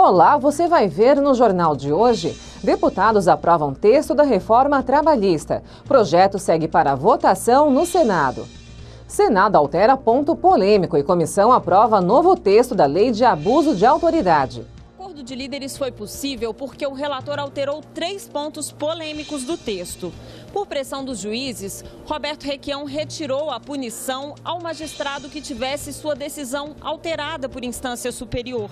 Olá, você vai ver no Jornal de hoje. Deputados aprovam texto da reforma trabalhista. Projeto segue para votação no Senado. Senado altera ponto polêmico e comissão aprova novo texto da lei de abuso de autoridade. O acordo de líderes foi possível porque o relator alterou 3 pontos polêmicos do texto. Por pressão dos juízes, Roberto Requião retirou a punição ao magistrado que tivesse sua decisão alterada por instância superior.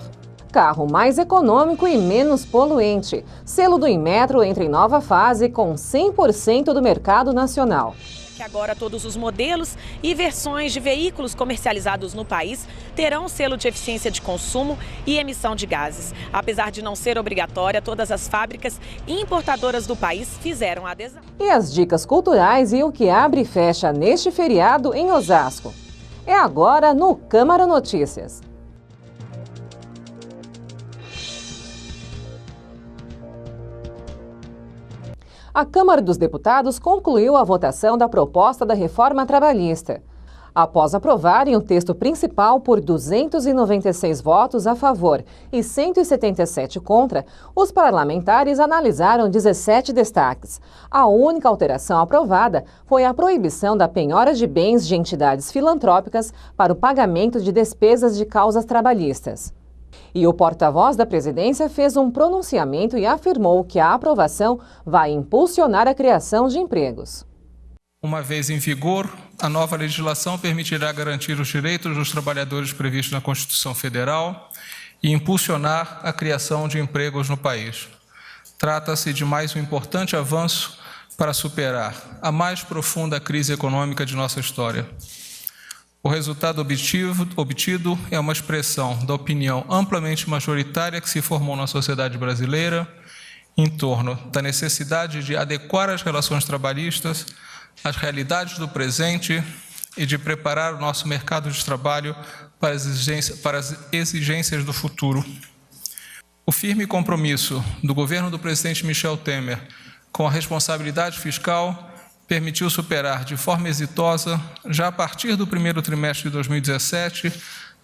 Carro mais econômico e menos poluente. Selo do Inmetro entra em nova fase com 100% do mercado nacional. Que agora todos os modelos e versões de veículos comercializados no país terão selo de eficiência de consumo e emissão de gases. Apesar de não ser obrigatória, todas as fábricas e importadoras do país fizeram a adesão. E as dicas culturais e o que abre e fecha neste feriado em Osasco. É agora no Câmara Notícias. A Câmara dos Deputados concluiu a votação da proposta da reforma trabalhista. Após aprovarem o texto principal por 296 votos a favor e 177 contra, os parlamentares analisaram 17 destaques. A única alteração aprovada foi a proibição da penhora de bens de entidades filantrópicas para o pagamento de despesas de causas trabalhistas. E o porta-voz da presidência fez um pronunciamento e afirmou que a aprovação vai impulsionar a criação de empregos. Uma vez em vigor, a nova legislação permitirá garantir os direitos dos trabalhadores previstos na Constituição Federal e impulsionar a criação de empregos no país. Trata-se de mais um importante avanço para superar a mais profunda crise econômica de nossa história. O resultado obtido é uma expressão da opinião amplamente majoritária que se formou na sociedade brasileira em torno da necessidade de adequar as relações trabalhistas às realidades do presente e de preparar o nosso mercado de trabalho para as exigências do futuro. O firme compromisso do governo do presidente Michel Temer com a responsabilidade fiscal permitiu superar de forma exitosa, já a partir do primeiro trimestre de 2017,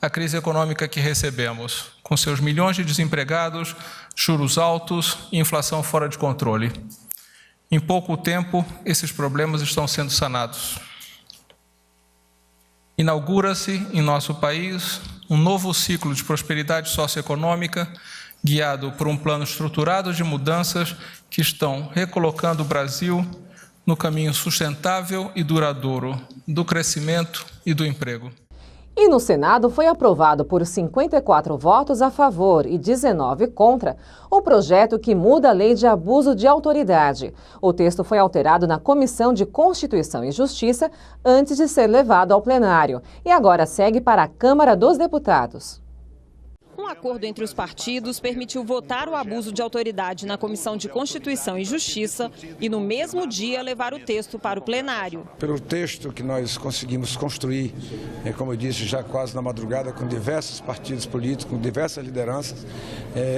a crise econômica que recebemos, com seus milhões de desempregados, juros altos e inflação fora de controle. Em pouco tempo, esses problemas estão sendo sanados. Inaugura-se em nosso país um novo ciclo de prosperidade socioeconômica, guiado por um plano estruturado de mudanças que estão recolocando o Brasil no caminho sustentável e duradouro do crescimento e do emprego. E no Senado foi aprovado por 54 votos a favor e 19 contra o projeto que muda a lei de abuso de autoridade. O texto foi alterado na Comissão de Constituição e Justiça antes de ser levado ao plenário e agora segue para a Câmara dos Deputados. Um acordo entre os partidos permitiu votar o abuso de autoridade na Comissão de Constituição e Justiça e, no mesmo dia, levar o texto para o plenário. Pelo texto que nós conseguimos construir, como eu disse, já quase na madrugada, com diversos partidos políticos, com diversas lideranças,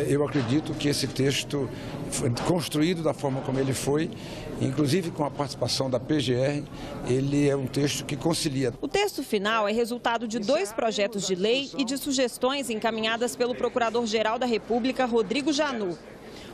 eu acredito que esse texto foi construído da forma como ele foi, inclusive com a participação da PGR, ele é um texto que concilia. O texto final é resultado de 2 projetos de lei e de sugestões encaminhadas pelo Procurador-Geral da República, Rodrigo Janot.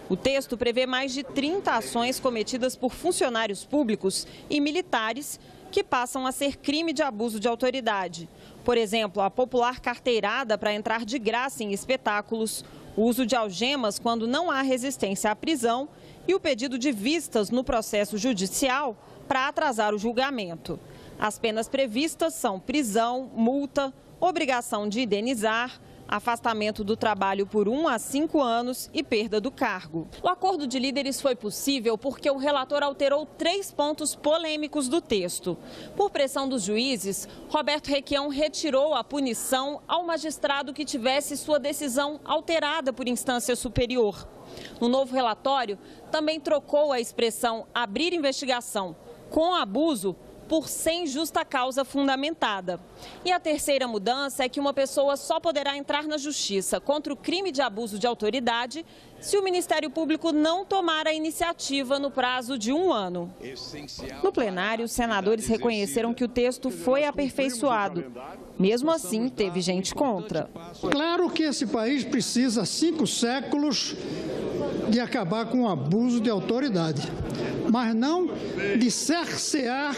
O texto prevê mais de 30 ações cometidas por funcionários públicos e militares que passam a ser crime de abuso de autoridade. Por exemplo, a popular carteirada para entrar de graça em espetáculos, o uso de algemas quando não há resistência à prisão e o pedido de vistas no processo judicial para atrasar o julgamento. As penas previstas são prisão, multa, obrigação de indenizar, afastamento do trabalho por 1 a 5 anos e perda do cargo. O acordo de líderes foi possível porque o relator alterou 3 pontos polêmicos do texto. Por pressão dos juízes, Roberto Requião retirou a punição ao magistrado que tivesse sua decisão alterada por instância superior. No novo relatório, também trocou a expressão abrir investigação com abuso por sem justa causa fundamentada. E a terceira mudança é que uma pessoa só poderá entrar na justiça contra o crime de abuso de autoridade se o Ministério Público não tomar a iniciativa no prazo de 1 ano. No plenário, os senadores reconheceram que o texto foi aperfeiçoado. Mesmo assim, teve gente contra. Claro que esse país precisa 5 séculos de acabar com o abuso de autoridade, mas não de cercear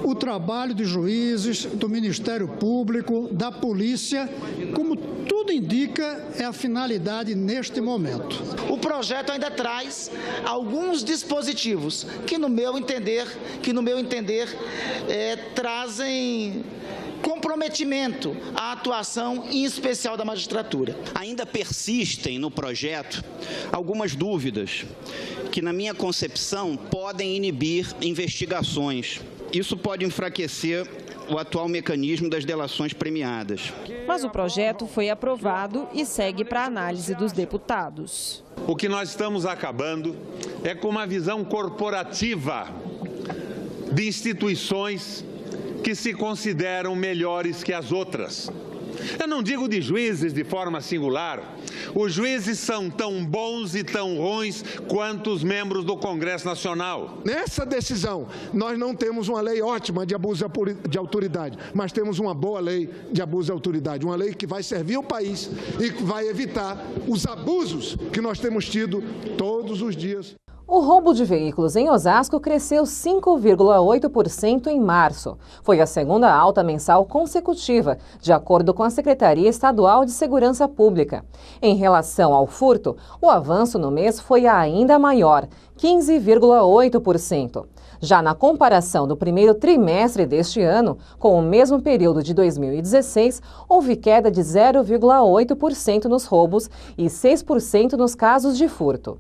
o trabalho de juízes, do Ministério Público, da polícia, como tudo indica é a finalidade neste momento. O projeto ainda traz alguns dispositivos que, no meu entender, trazem comprometimento à atuação, em especial da magistratura. Ainda persistem no projeto algumas dúvidas que, na minha concepção, podem inibir investigações. Isso pode enfraquecer o atual mecanismo das delações premiadas. Mas o projeto foi aprovado e segue para análise dos deputados. O que nós estamos acabando é com uma visão corporativa de instituições que se consideram melhores que as outras. Eu não digo de juízes de forma singular. Os juízes são tão bons e tão ruins quanto os membros do Congresso Nacional. Nessa decisão, nós não temos uma lei ótima de abuso de autoridade, mas temos uma boa lei de abuso de autoridade, uma lei que vai servir ao país e que vai evitar os abusos que nós temos tido todos os dias. O roubo de veículos em Osasco cresceu 5,8% em março. Foi a segunda alta mensal consecutiva, de acordo com a Secretaria Estadual de Segurança Pública. Em relação ao furto, o avanço no mês foi ainda maior, 15,8%. Já na comparação do primeiro trimestre deste ano, com o mesmo período de 2016, houve queda de 0,8% nos roubos e 6% nos casos de furto.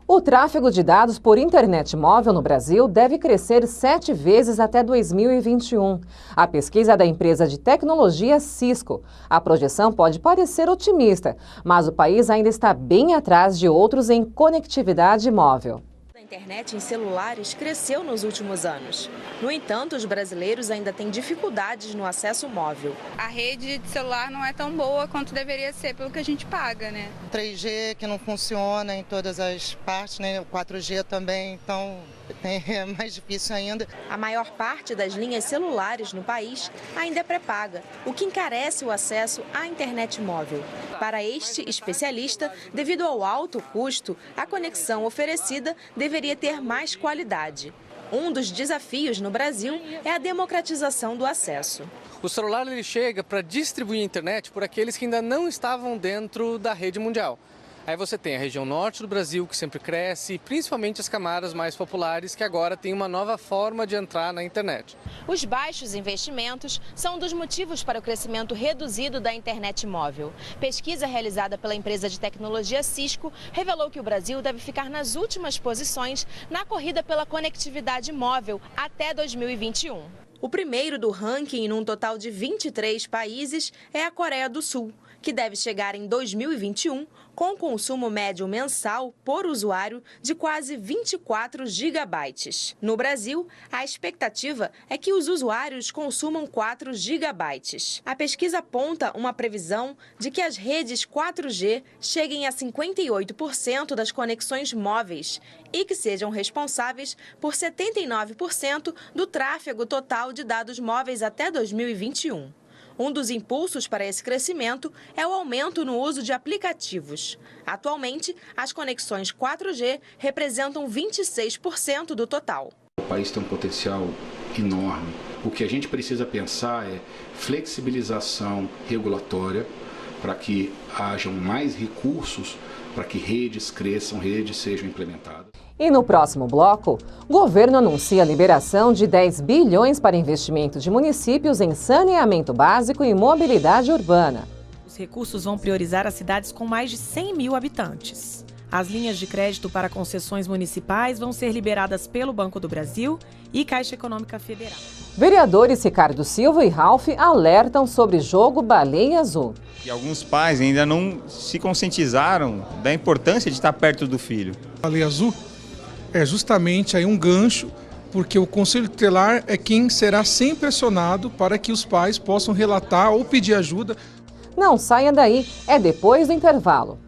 O tráfego de dados por internet móvel no Brasil deve crescer 7 vezes até 2021. A pesquisa é da empresa de tecnologia Cisco. A projeção pode parecer otimista, mas o país ainda está bem atrás de outros em conectividade móvel. A internet em celulares cresceu nos últimos anos. No entanto, os brasileiros ainda têm dificuldades no acesso móvel. A rede de celular não é tão boa quanto deveria ser pelo que a gente paga, né? 3G que não funciona em todas as partes, né? O 4G também, então é mais difícil ainda. A maior parte das linhas celulares no país ainda é pré-paga, o que encarece o acesso à internet móvel. Para este especialista, devido ao alto custo, a conexão oferecida deveria ter mais qualidade. Um dos desafios no Brasil é a democratização do acesso. O celular ele chega para distribuir a internet por aqueles que ainda não estavam dentro da rede mundial. Aí você tem a região norte do Brasil, que sempre cresce, e principalmente as camadas mais populares, que agora têm uma nova forma de entrar na internet. Os baixos investimentos são um dos motivos para o crescimento reduzido da internet móvel. Pesquisa realizada pela empresa de tecnologia Cisco revelou que o Brasil deve ficar nas últimas posições na corrida pela conectividade móvel até 2021. O primeiro do ranking, num total de 23 países, é a Coreia do Sul, que deve chegar em 2021 com consumo médio mensal por usuário de quase 24 gigabytes. No Brasil, a expectativa é que os usuários consumam 4 gigabytes. A pesquisa aponta uma previsão de que as redes 4G cheguem a 58% das conexões móveis e que sejam responsáveis por 79% do tráfego total de dados móveis até 2021. Um dos impulsos para esse crescimento é o aumento no uso de aplicativos. Atualmente, as conexões 4G representam 26% do total. O país tem um potencial enorme. O que a gente precisa pensar é flexibilização regulatória para que hajam mais recursos para que redes cresçam, redes sejam implementadas. E no próximo bloco, o governo anuncia a liberação de 10 bilhões para investimentos de municípios em saneamento básico e mobilidade urbana. Os recursos vão priorizar as cidades com mais de 100 mil habitantes. As linhas de crédito para concessões municipais vão ser liberadas pelo Banco do Brasil e Caixa Econômica Federal. Vereadores Ricardo Silva e Ralph alertam sobre jogo baleia azul. E alguns pais ainda não se conscientizaram da importância de estar perto do filho. A baleia azul é justamente aí um gancho porque o Conselho Tutelar é quem será sempre acionado para que os pais possam relatar ou pedir ajuda. Não saia daí, é depois do intervalo.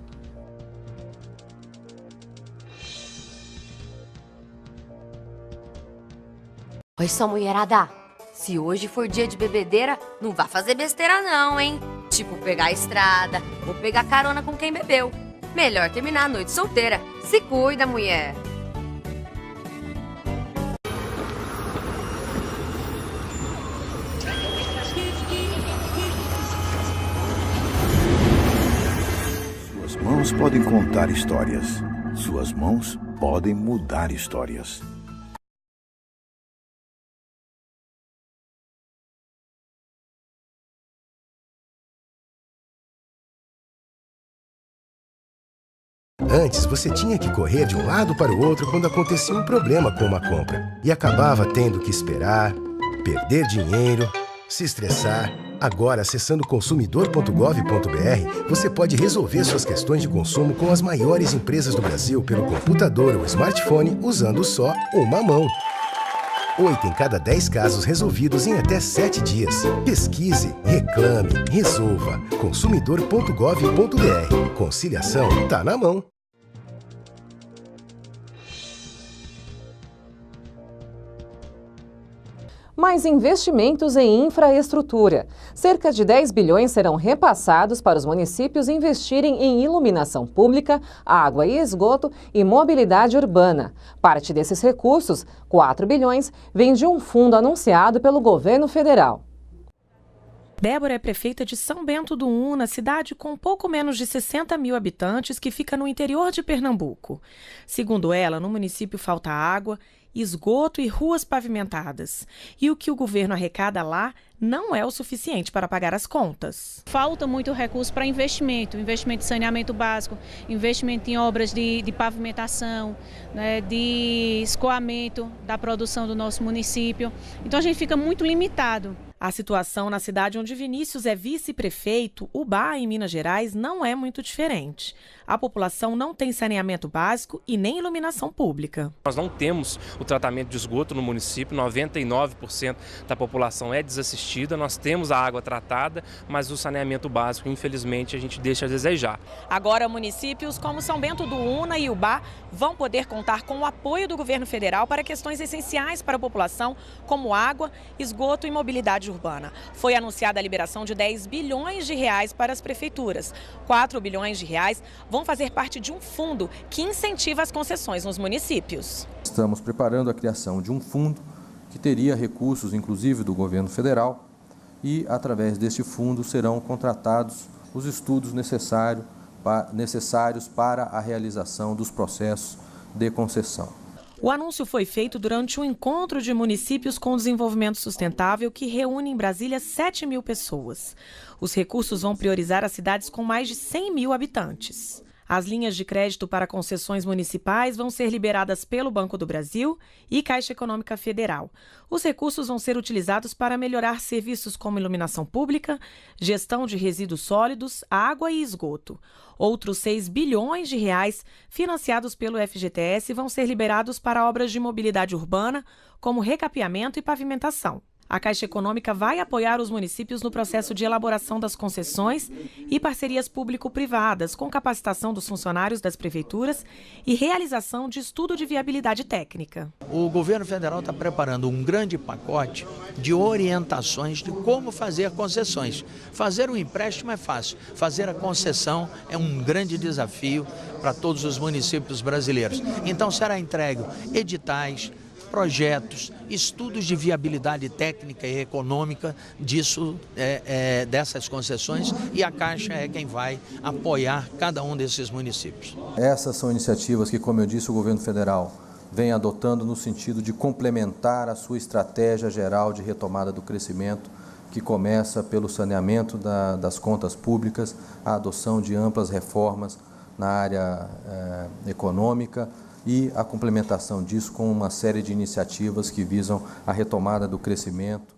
Oi, só mulherada. Se hoje for dia de bebedeira, não vá fazer besteira não, hein? Tipo pegar a estrada ou pegar carona com quem bebeu. Melhor terminar a noite solteira. Se cuida, mulher. Suas mãos podem contar histórias. Suas mãos podem mudar histórias. Antes, você tinha que correr de um lado para o outro quando acontecia um problema com uma compra. E acabava tendo que esperar, perder dinheiro, se estressar. Agora, acessando consumidor.gov.br, você pode resolver suas questões de consumo com as maiores empresas do Brasil pelo computador ou smartphone usando só uma mão. 8 em cada 10 casos resolvidos em até 7 dias. Pesquise, reclame, resolva. Consumidor.gov.br. Conciliação tá na mão. Mais investimentos em infraestrutura. Cerca de 10 bilhões serão repassados para os municípios investirem em iluminação pública, água e esgoto e mobilidade urbana. Parte desses recursos, 4 bilhões, vem de um fundo anunciado pelo governo federal. Débora é prefeita de São Bento do Una, cidade com pouco menos de 60 mil habitantes que fica no interior de Pernambuco. Segundo ela, no município falta água, esgoto e ruas pavimentadas. E o que o governo arrecada lá não é o suficiente para pagar as contas. Falta muito recurso para investimento em saneamento básico, investimento em obras de pavimentação, né, de escoamento da produção do nosso município. Então a gente fica muito limitado. A situação na cidade onde Vinícius é vice-prefeito, Ubá, em Minas Gerais, não é muito diferente. A população não tem saneamento básico e nem iluminação pública. Nós não temos o tratamento de esgoto no município, 99% da população é desassistida, nós temos a água tratada, mas o saneamento básico, infelizmente, a gente deixa a desejar. Agora, municípios como São Bento do Una e Ubá vão poder contar com o apoio do governo federal para questões essenciais para a população, como água, esgoto e mobilidade urbana. Foi anunciada a liberação de 10 bilhões de reais para as prefeituras. 4 bilhões de reais vão fazer parte de um fundo que incentiva as concessões nos municípios. Estamos preparando a criação de um fundo que teria recursos, inclusive do governo federal, e através deste fundo serão contratados os estudos necessários para a realização dos processos de concessão. O anúncio foi feito durante um encontro de municípios com desenvolvimento sustentável que reúne em Brasília 7 mil pessoas. Os recursos vão priorizar as cidades com mais de 100 mil habitantes. As linhas de crédito para concessões municipais vão ser liberadas pelo Banco do Brasil e Caixa Econômica Federal. Os recursos vão ser utilizados para melhorar serviços como iluminação pública, gestão de resíduos sólidos, água e esgoto. Outros 6 bilhões de reais financiados pelo FGTS vão ser liberados para obras de mobilidade urbana, como recapeamento e pavimentação. A Caixa Econômica vai apoiar os municípios no processo de elaboração das concessões e parcerias público-privadas, com capacitação dos funcionários das prefeituras e realização de estudo de viabilidade técnica. O governo federal está preparando um grande pacote de orientações de como fazer concessões. Fazer um empréstimo é fácil, fazer a concessão é um grande desafio para todos os municípios brasileiros. Então será entregue editais, projetos, estudos de viabilidade técnica e econômica dessas concessões, e a Caixa é quem vai apoiar cada um desses municípios. Essas são iniciativas que, como eu disse, o governo federal vem adotando no sentido de complementar a sua estratégia geral de retomada do crescimento, que começa pelo saneamento das contas públicas, a adoção de amplas reformas na área econômica, e a complementação disso com uma série de iniciativas que visam a retomada do crescimento.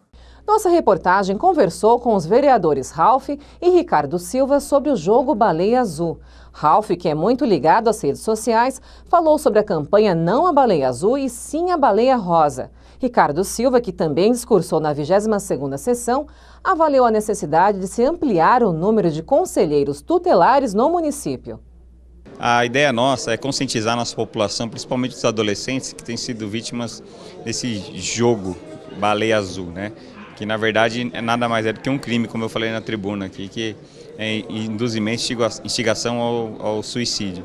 Nossa reportagem conversou com os vereadores Ralph e Ricardo Silva sobre o jogo Baleia Azul. Ralph, que é muito ligado às redes sociais, falou sobre a campanha Não a Baleia Azul e Sim a Baleia Rosa. Ricardo Silva, que também discursou na 22ª sessão, avaliou a necessidade de se ampliar o número de conselheiros tutelares no município. A ideia nossa é conscientizar a nossa população, principalmente os adolescentes que têm sido vítimas desse jogo Baleia Azul, né? Que na verdade nada mais é do que um crime, como eu falei na tribuna aqui, que é induzimento e instigação ao suicídio.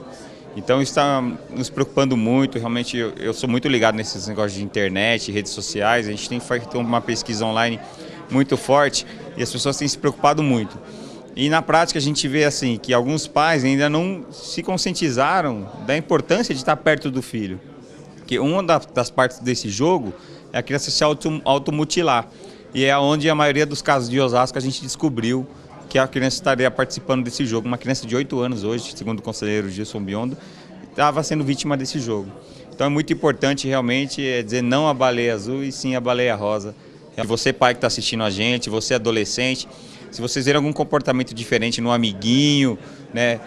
Então isso está nos preocupando muito, realmente eu sou muito ligado nesses negócios de internet, redes sociais, a gente tem feito uma pesquisa online muito forte e as pessoas têm se preocupado muito. E na prática a gente vê assim que alguns pais ainda não se conscientizaram da importância de estar perto do filho. Porque uma das partes desse jogo é a criança se automutilar. E é onde a maioria dos casos de Osasco a gente descobriu que a criança estaria participando desse jogo. Uma criança de 8 anos hoje, segundo o conselheiro Gilson Biondo, estava sendo vítima desse jogo. Então é muito importante realmente dizer não à baleia azul e sim à baleia rosa. Você pai que está assistindo a gente, você adolescente, se vocês verem algum comportamento diferente no amiguinho, né,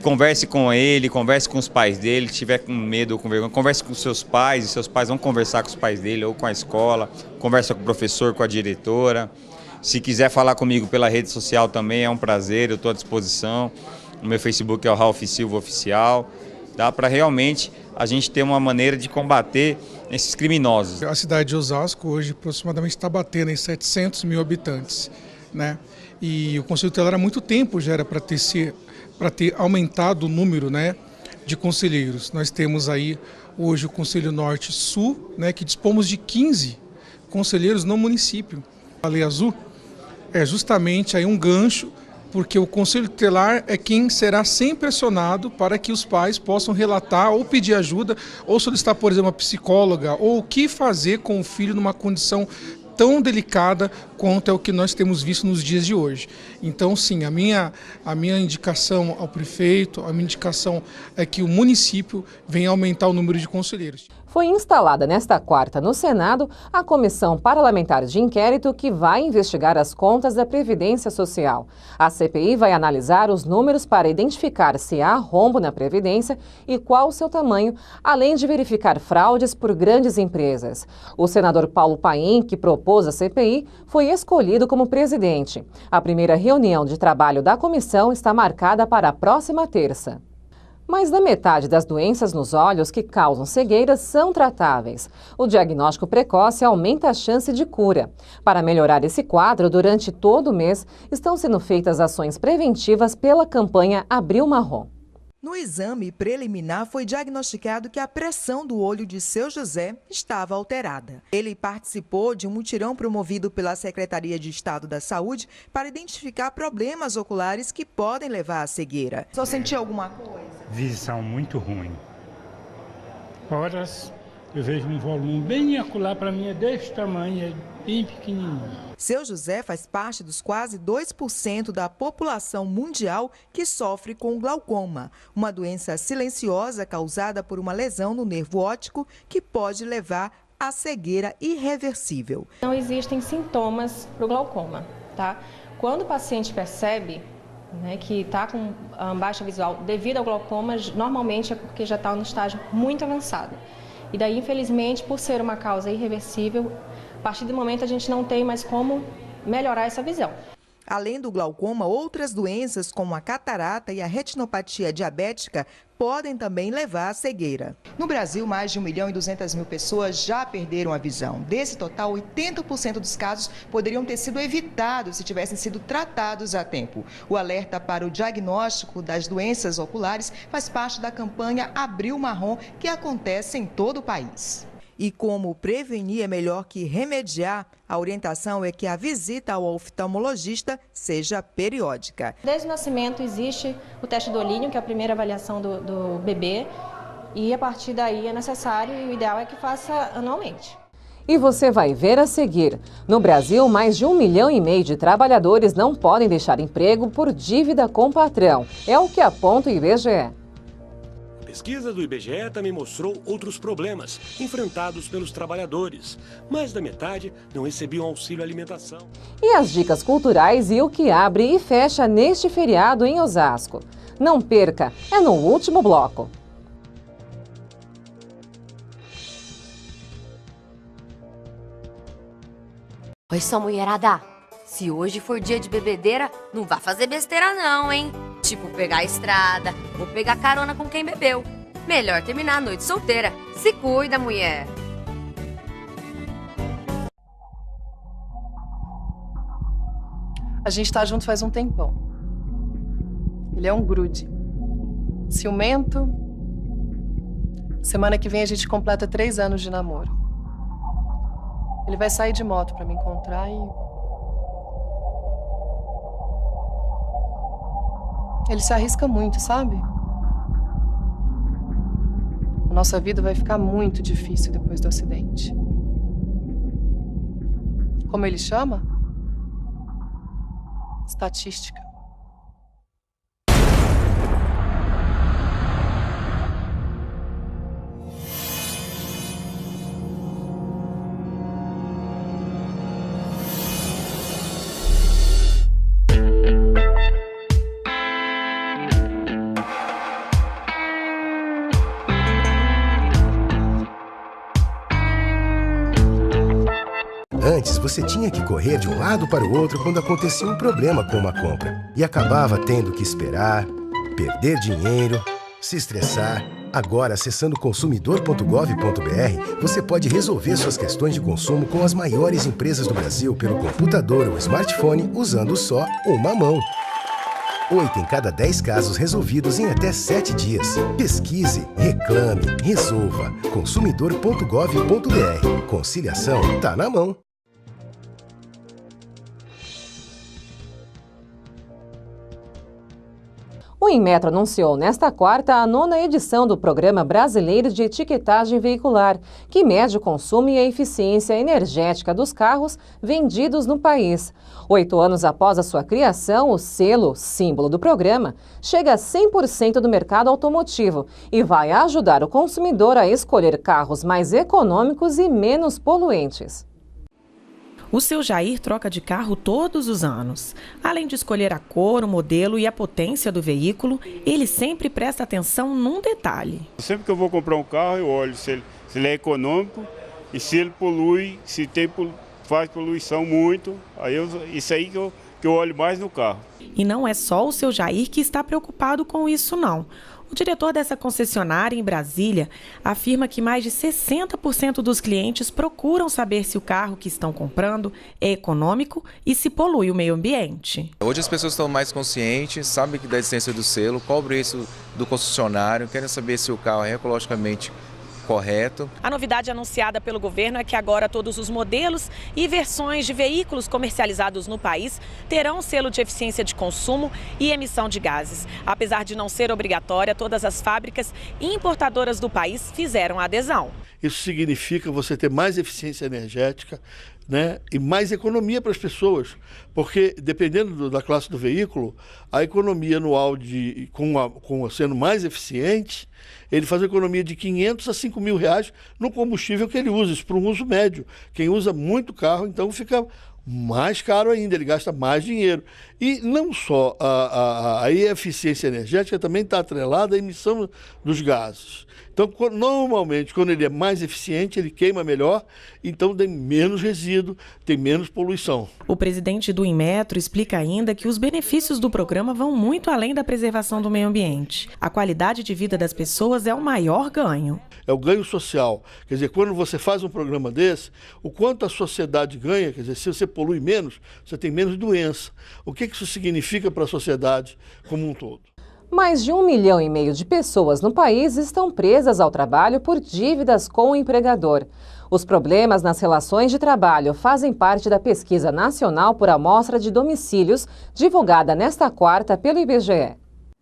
converse com ele, converse com os pais dele, se tiver com medo ou com vergonha, converse com seus pais, e seus pais vão conversar com os pais dele ou com a escola, conversa com o professor, com a diretora. Se quiser falar comigo pela rede social também é um prazer, eu estou à disposição. O meu Facebook é o Ralph Silva Oficial. Dá para realmente a gente ter uma maneira de combater esses criminosos. A cidade de Osasco hoje aproximadamente está batendo em 700 mil habitantes, né? E o Conselho Tutelar há muito tempo já era para ter aumentado o número, né, de conselheiros. Nós temos aí hoje o Conselho Norte-Sul, né, que dispomos de 15 conselheiros no município. A Baleia Azul é justamente aí um gancho, porque o Conselho Tutelar é quem será sempre acionado para que os pais possam relatar ou pedir ajuda ou solicitar, por exemplo, uma psicóloga ou o que fazer com o filho numa condição tão delicada quanto é o que nós temos visto nos dias de hoje. Então, sim, a minha indicação ao prefeito, a minha indicação é que o município venha aumentar o número de conselheiros. Foi instalada nesta quarta no Senado a Comissão Parlamentar de Inquérito que vai investigar as contas da Previdência Social. A CPI vai analisar os números para identificar se há rombo na Previdência e qual o seu tamanho, além de verificar fraudes por grandes empresas. O senador Paulo Paim, que propôs a CPI, foi escolhido como presidente. A primeira reunião de trabalho da comissão está marcada para a próxima terça. Mais da metade das doenças nos olhos que causam cegueira são tratáveis. O diagnóstico precoce aumenta a chance de cura. Para melhorar esse quadro, durante todo o mês, estão sendo feitas ações preventivas pela campanha Abril Marrom. No exame preliminar foi diagnosticado que a pressão do olho de seu José estava alterada. Ele participou de um mutirão promovido pela Secretaria de Estado da Saúde para identificar problemas oculares que podem levar à cegueira. Só sentiu alguma coisa? Visão muito ruim. Horas eu vejo um volume bem acolá, para mim é desse tamanho, é bem pequenininho. Seu José faz parte dos quase 2% da população mundial que sofre com glaucoma, uma doença silenciosa causada por uma lesão no nervo óptico que pode levar à cegueira irreversível. Não existem sintomas para o glaucoma, tá? Quando o paciente percebe, né, que está com baixa visual devido ao glaucoma, normalmente é porque já está no estágio muito avançado. E daí, infelizmente, por ser uma causa irreversível, a partir do momento a gente não tem mais como melhorar essa visão. Além do glaucoma, outras doenças como a catarata e a retinopatia diabética podem também levar à cegueira. No Brasil, mais de 1.200.000 pessoas já perderam a visão. Desse total, 80% dos casos poderiam ter sido evitados se tivessem sido tratados a tempo. O alerta para o diagnóstico das doenças oculares faz parte da campanha Abril Marrom, que acontece em todo o país. E como prevenir é melhor que remediar, a orientação é que a visita ao oftalmologista seja periódica. Desde o nascimento existe o teste do olhinho, que é a primeira avaliação do bebê, e a partir daí é necessário e o ideal é que faça anualmente. E você vai ver a seguir. No Brasil, mais de 1,5 milhão de trabalhadores não podem deixar emprego por dívida com o patrão. É o que aponta o IBGE. pesquisa do IBGE também mostrou outros problemas enfrentados pelos trabalhadores. Mais da metade não recebiam auxílio alimentação. E as dicas culturais e o que abre e fecha neste feriado em Osasco. Não perca, é no último bloco. Oi, só mulherada. Se hoje for dia de bebedeira, não vá fazer besteira não, hein? Tipo pegar a estrada ou pegar carona com quem bebeu. Melhor terminar a noite solteira. Se cuida, mulher. A gente tá junto faz um tempão. Ele é um grude. Ciumento. Semana que vem a gente completa 3 anos de namoro. Ele vai sair de moto pra me encontrar e... ele se arrisca muito, sabe? A nossa vida vai ficar muito difícil depois do acidente. Como ele chama? Estatística. Antes, você tinha que correr de um lado para o outro quando acontecia um problema com uma compra. E acabava tendo que esperar, perder dinheiro, se estressar. Agora, acessando consumidor.gov.br, você pode resolver suas questões de consumo com as maiores empresas do Brasil pelo computador ou smartphone usando só uma mão. 8 em cada 10 casos resolvidos em até 7 dias. Pesquise, reclame, resolva. Consumidor.gov.br. Conciliação tá na mão. O Inmetro anunciou nesta quarta a 9ª edição do Programa Brasileiro de Etiquetagem Veicular, que mede o consumo e a eficiência energética dos carros vendidos no país. 8 anos após a sua criação, o selo, símbolo do programa, chega a 100% do mercado automotivo e vai ajudar o consumidor a escolher carros mais econômicos e menos poluentes. O seu Jair troca de carro todos os anos. Além de escolher a cor, o modelo e a potência do veículo, ele sempre presta atenção num detalhe. Sempre que eu vou comprar um carro, eu olho se ele é econômico e se ele polui, se faz poluição muito. Isso aí que eu olho mais no carro. E não é só o seu Jair que está preocupado com isso, não. O diretor dessa concessionária em Brasília afirma que mais de 60% dos clientes procuram saber se o carro que estão comprando é econômico e se polui o meio ambiente. Hoje as pessoas estão mais conscientes, sabem da existência do selo, cobram isso do concessionário, querem saber se o carro é ecologicamente correto. A novidade anunciada pelo governo é que agora todos os modelos e versões de veículos comercializados no país terão selo de eficiência de consumo e emissão de gases. Apesar de não ser obrigatória, todas as fábricas e importadoras do país fizeram a adesão. Isso significa você ter mais eficiência energética, né, e mais economia para as pessoas, porque dependendo da classe do veículo, a economia anual sendo mais eficiente, ele faz uma economia de 500 a 5 mil reais no combustível que ele usa, isso para um uso médio. Quem usa muito carro, então fica mais caro ainda, ele gasta mais dinheiro. E não só a eficiência energética também está atrelada à emissão dos gases. Então, normalmente, quando ele é mais eficiente, ele queima melhor, então tem menos resíduo, tem menos poluição. O presidente do Inmetro explica ainda que os benefícios do programa vão muito além da preservação do meio ambiente. A qualidade de vida das pessoas é o maior ganho. É o ganho social. Quer dizer, quando você faz um programa desse, o quanto a sociedade ganha, quer dizer, se você polui menos, você tem menos doença. O que isso significa para a sociedade como um todo? Mais de 1,5 milhão de pessoas no país estão presas ao trabalho por dívidas com o empregador. Os problemas nas relações de trabalho fazem parte da pesquisa nacional por amostra de domicílios, divulgada nesta quarta pelo IBGE.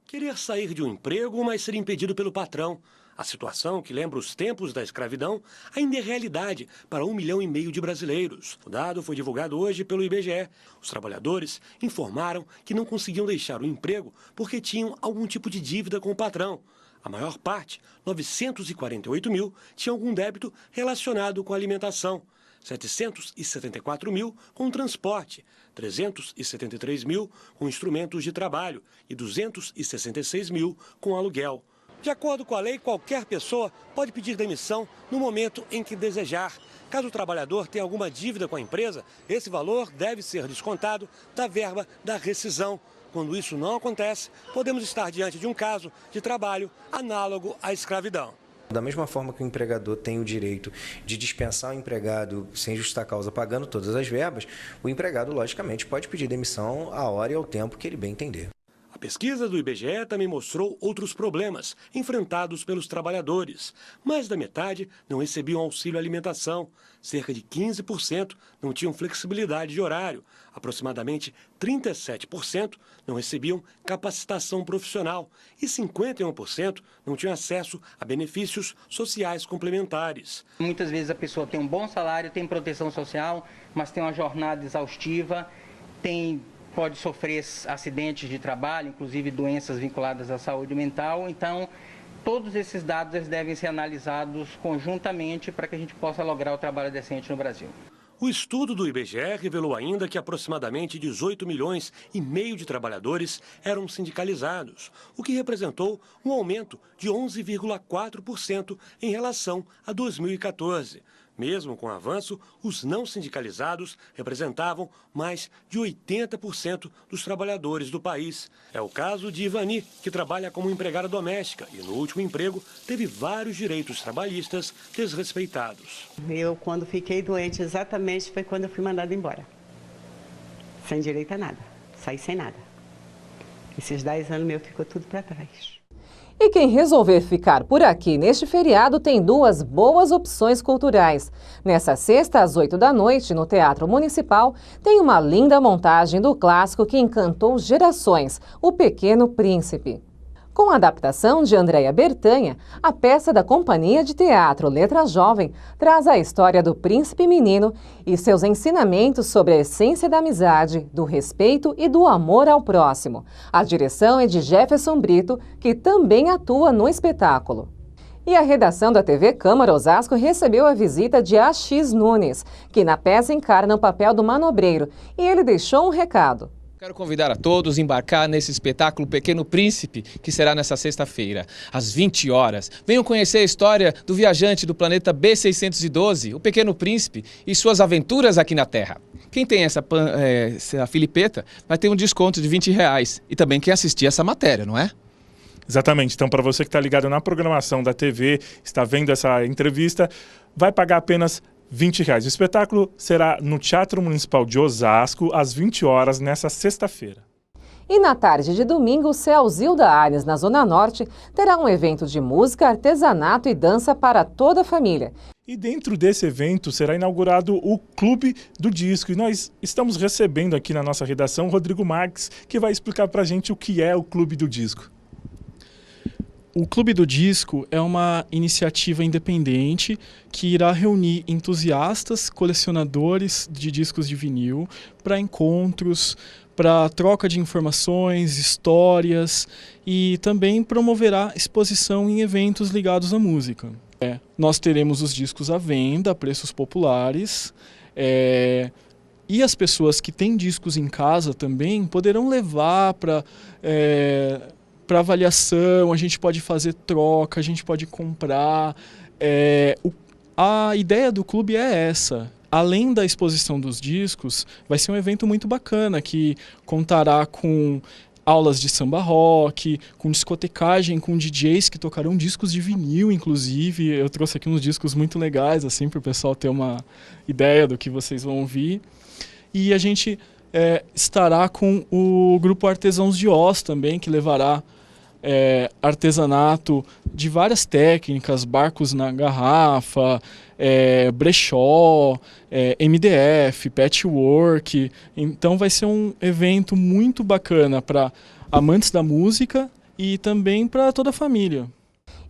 Querer sair de um emprego, mas ser impedido pelo patrão. A situação, que lembra os tempos da escravidão, ainda é realidade para 1,5 milhão de brasileiros. O dado foi divulgado hoje pelo IBGE. Os trabalhadores informaram que não conseguiam deixar o emprego porque tinham algum tipo de dívida com o patrão. A maior parte, 948 mil, tinha algum débito relacionado com alimentação, 774 mil com transporte, 373 mil com instrumentos de trabalho e 266 mil com aluguel. De acordo com a lei, qualquer pessoa pode pedir demissão no momento em que desejar. Caso o trabalhador tenha alguma dívida com a empresa, esse valor deve ser descontado da verba da rescisão. Quando isso não acontece, podemos estar diante de um caso de trabalho análogo à escravidão. Da mesma forma que o empregador tem o direito de dispensar o empregado sem justa causa, pagando todas as verbas, o empregado, logicamente, pode pedir demissão à hora e ao tempo que ele bem entender. A pesquisa do IBGE também mostrou outros problemas enfrentados pelos trabalhadores. Mais da metade não recebiam auxílio alimentação, cerca de 15% não tinham flexibilidade de horário, aproximadamente 37% não recebiam capacitação profissional e 51% não tinham acesso a benefícios sociais complementares. Muitas vezes a pessoa tem um bom salário, tem proteção social, mas tem uma jornada exaustiva, pode sofrer acidentes de trabalho, inclusive doenças vinculadas à saúde mental. Então, todos esses dados eles devem ser analisados conjuntamente para que a gente possa lograr o trabalho decente no Brasil. O estudo do IBGE revelou ainda que aproximadamente 18 milhões e meio de trabalhadores eram sindicalizados, o que representou um aumento de 11,4% em relação a 2014. Mesmo com o avanço, os não sindicalizados representavam mais de 80% dos trabalhadores do país. É o caso de Ivani, que trabalha como empregada doméstica e no último emprego teve vários direitos trabalhistas desrespeitados. Eu, quando fiquei doente, exatamente foi quando eu fui mandada embora. Sem direito a nada, saí sem nada. Esses 10 anos meu ficou tudo para trás. E quem resolver ficar por aqui neste feriado tem duas boas opções culturais. Nessa sexta, às 8 da noite, no Teatro Municipal, tem uma linda montagem do clássico que encantou gerações, O Pequeno Príncipe. Com a adaptação de Andréia Bertanha, a peça da Companhia de Teatro Letra Jovem traz a história do príncipe menino e seus ensinamentos sobre a essência da amizade, do respeito e do amor ao próximo. A direção é de Jefferson Brito, que também atua no espetáculo. E a redação da TV Câmara Osasco recebeu a visita de Axis Nunes, que na peça encarna o papel do manobreiro, e ele deixou um recado. Quero convidar a todos a embarcar nesse espetáculo Pequeno Príncipe, que será nessa sexta-feira, às 20 horas. Venham conhecer a história do viajante do planeta B612, o Pequeno Príncipe, e suas aventuras aqui na Terra. Quem tem essa filipeta vai ter um desconto de R$20. E também quem assistir essa matéria, não é? Exatamente. Então, para você que está ligado na programação da TV, está vendo essa entrevista, vai pagar apenas R$20. O espetáculo será no Teatro Municipal de Osasco, às 20 horas, nessa sexta-feira. E na tarde de domingo, o CEL Zilda Arnes, na Zona Norte, terá um evento de música, artesanato e dança para toda a família. E dentro desse evento será inaugurado o Clube do Disco. E nós estamos recebendo aqui na nossa redação o Rodrigo Marques, que vai explicar para a gente o que é o Clube do Disco. O Clube do Disco é uma iniciativa independente que irá reunir entusiastas, colecionadores de discos de vinil para encontros, para troca de informações, histórias e também promoverá exposição em eventos ligados à música. Nós teremos os discos à venda a preços populares e as pessoas que têm discos em casa também poderão levar para avaliação, a gente pode fazer troca, a gente pode comprar. A ideia do clube é essa. Além da exposição dos discos, vai ser um evento muito bacana que contará com aulas de samba rock, com discotecagem, com DJs que tocarão discos de vinil, inclusive. Eu trouxe aqui uns discos muito legais, assim, para o pessoal ter uma ideia do que vocês vão ouvir. E a gente estará com o grupo Artesãos de Oz também, que levará artesanato de várias técnicas, barcos na garrafa, brechó, MDF, patchwork. Então vai ser um evento muito bacana para amantes da música e também para toda a família.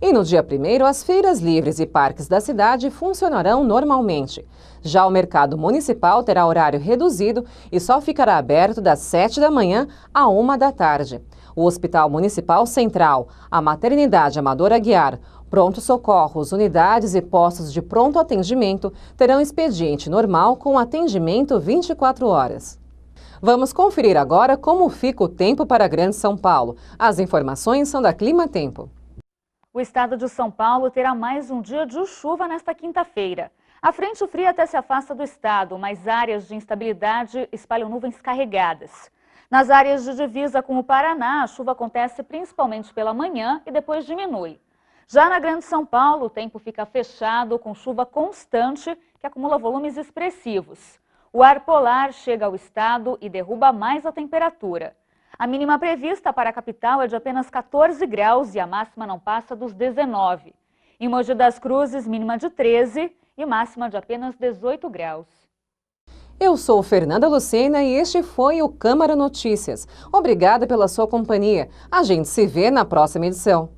E no dia 1º, as feiras livres e parques da cidade funcionarão normalmente. Já o mercado municipal terá horário reduzido e só ficará aberto das 7 da manhã à 1 da tarde. O Hospital Municipal Central, a Maternidade Amador Aguiar, pronto-socorros, unidades e postos de pronto atendimento terão expediente normal com atendimento 24 horas. Vamos conferir agora como fica o tempo para a Grande São Paulo. As informações são da Clima Tempo. O estado de São Paulo terá mais um dia de chuva nesta quinta-feira. A frente fria até se afasta do estado, mas áreas de instabilidade espalham nuvens carregadas. Nas áreas de divisa com o Paraná, a chuva acontece principalmente pela manhã e depois diminui. Já na Grande São Paulo, o tempo fica fechado com chuva constante que acumula volumes expressivos. O ar polar chega ao estado e derruba mais a temperatura. A mínima prevista para a capital é de apenas 14 graus e a máxima não passa dos 19. Em Mogi das Cruzes, mínima de 13 e máxima de apenas 18 graus. Eu sou Fernanda Lucena e este foi o Câmara Notícias. Obrigada pela sua companhia. A gente se vê na próxima edição.